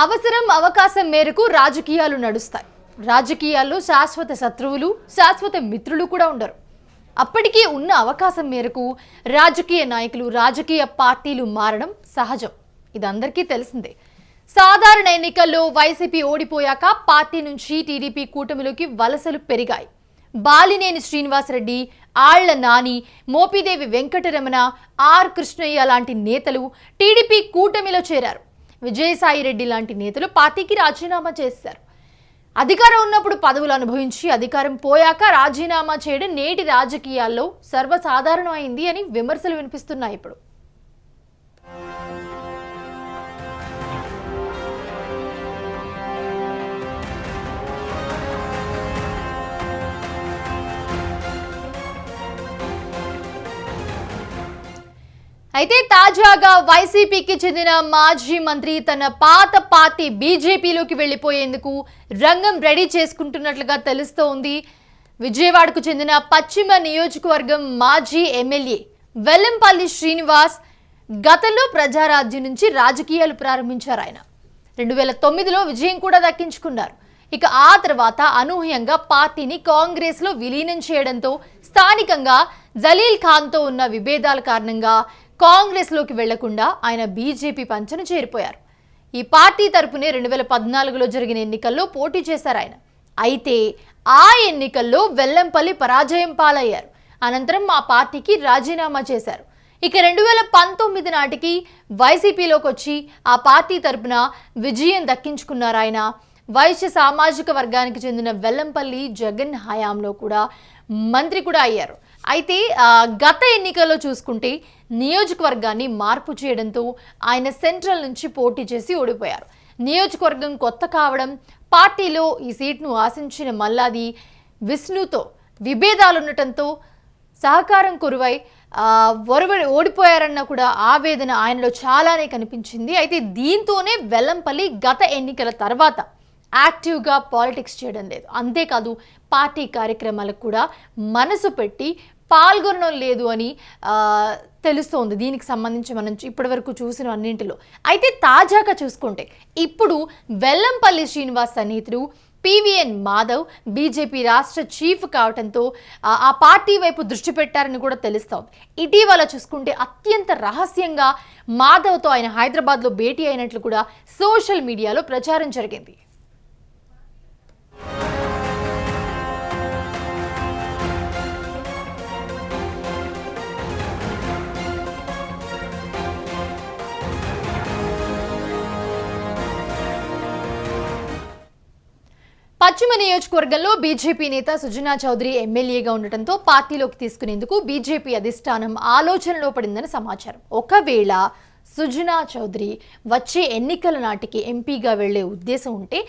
అవసరం అవకాశం మేరకు రాజకీయాలు నడుస్తాయి. రాజకీయాల్లో శాశ్వత శత్రువులు, శాశ్వత మిత్రులు కూడా ఉండరు. అప్పటికీ ఉన్న అవకాశం మేరకు రాజకీయ నాయకులు, రాజకీయ పార్టీలు మారడం సహజం. ఇది అందరికీ తెలిసిందే. సాధారణ ఎన్నికల్లో వైసీపీ ఓడిపోయాక పార్టీ నుంచి టీడీపీ కూటమిలోకి వలసలు పెరిగాయి. బాలినేని శ్రీనివాసరెడ్డి, ఆళ్ల నాని, మోపిదేవి వెంకటరమణ, ఆర్ కృష్ణయ్య లాంటి నేతలు టీడీపీ కూటమిలో చేరారు. విజయసాయిరెడ్డి లాంటి నేతలు పార్టీకి రాజీనామా చేశారు. అధికారం ఉన్నప్పుడు పదవులు అనుభవించి అధికారం పోయాక రాజీనామా చేయడం నేటి రాజకీయాల్లో సర్వసాధారణమైంది అని విమర్శలు వినిపిస్తున్నాయి. ఇప్పుడు అయితే తాజాగా వైసీపీకి చెందిన మాజీ మంత్రి తన పాత పార్టీ బీజేపీలోకి వెళ్లిపోయేందుకు రంగం రెడీ చేసుకుంటున్నట్లుగా తెలుస్తోంది. విజయవాడకు చెందిన పశ్చిమ నియోజకవర్గం మాజీ ఎమ్మెల్యే వెల్లంపల్లి శ్రీనివాస్ గతంలో ప్రజారాజ్యం నుంచి రాజకీయాలు ప్రారంభించారు. ఆయన 2009లో విజయం కూడా దక్కించుకున్నారు. ఇక ఆ తర్వాత అనూహ్యంగా పార్టీని కాంగ్రెస్లో విలీనం చేయడంతో స్థానికంగా జలీల్ ఖాన్తో ఉన్న విభేదాల కారణంగా కాంగ్రెస్లోకి వెళ్లకుండా ఆయన బీజేపీ పంచన చేరిపోయారు. ఈ పార్టీ తరపునే 2014లో జరిగిన ఎన్నికల్లో పోటీ చేశారు ఆయన. అయితే ఆ ఎన్నికల్లో వెల్లంపల్లి పరాజయం పాలయ్యారు. అనంతరం ఆ పార్టీకి రాజీనామా చేశారు. ఇక 2019 నాటికి వైసీపీలోకి వచ్చి ఆ పార్టీ తరపున విజయం దక్కించుకున్నారు ఆయన. వైశ్య సామాజిక వర్గానికి చెందిన వెల్లంపల్లి జగన్ హయాంలో కూడా మంత్రి కూడా అయ్యారు. అయితే గత ఎన్నికల్లో చూసుకుంటే నియోజకవర్గాన్ని మార్పు చేయడంతో ఆయన సెంట్రల్ నుంచి పోటీ చేసి ఓడిపోయారు. నియోజకవర్గం కొత్త కావడం, పార్టీలో ఈ సీట్ను ఆశించిన మల్లాది విష్ణుతో విభేదాలుండటంతో సహకారం కొరువై ఓడిపోయారన్న కూడా ఆవేదన ఆయనలో చాలానే కనిపించింది. అయితే దీంతోనే వెల్లంపల్లి గత ఎన్నికల తర్వాత యాక్టివ్గా పాలిటిక్స్ చేయడం లేదు. అంతేకాదు పార్టీ కార్యక్రమాలకు కూడా మనసు పెట్టి పాల్గొనడం లేదు అని తెలుస్తోంది. దీనికి సంబంధించి మనం ఇప్పటివరకు చూసిన అన్నింటిలో. అయితే తాజాగా చూసుకుంటే ఇప్పుడు వెల్లంపల్లి శ్రీనివాస్ సన్నిహితుడు పివిఎన్ మాధవ్ బీజేపీ రాష్ట్ర చీఫ్ కావడంతో ఆ పార్టీ వైపు దృష్టి పెట్టారని కూడా తెలుస్తోంది. ఇటీవల చూసుకుంటే అత్యంత రహస్యంగా మాధవ్తో ఆయన హైదరాబాద్లో భేటీ అయినట్లు కూడా సోషల్ మీడియాలో ప్రచారం జరిగింది. పశ్చిమ నియోజకవర్గంలో బీజేపీ నేత సుజనా చౌదరి ఎమ్మెల్యేగా ఉండటంతో పార్టీలోకి తీసుకునేందుకు బీజేపీ అధిష్టానం ఆలోచనలో పడిందని సమాచారం. ఒకవేళ సుజనా చౌదరి వచ్చే ఎన్నికల నాటికి ఎంపీగా వెళ్లే ఉద్దేశం ఉంటే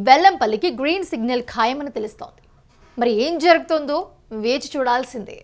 వెల్లంపల్లికి గ్రీన్ సిగ్నల్ ఖాయమని తెలుస్తోంది. మరి ఏం జరుగుతుందో వేచి చూడాల్సిందే.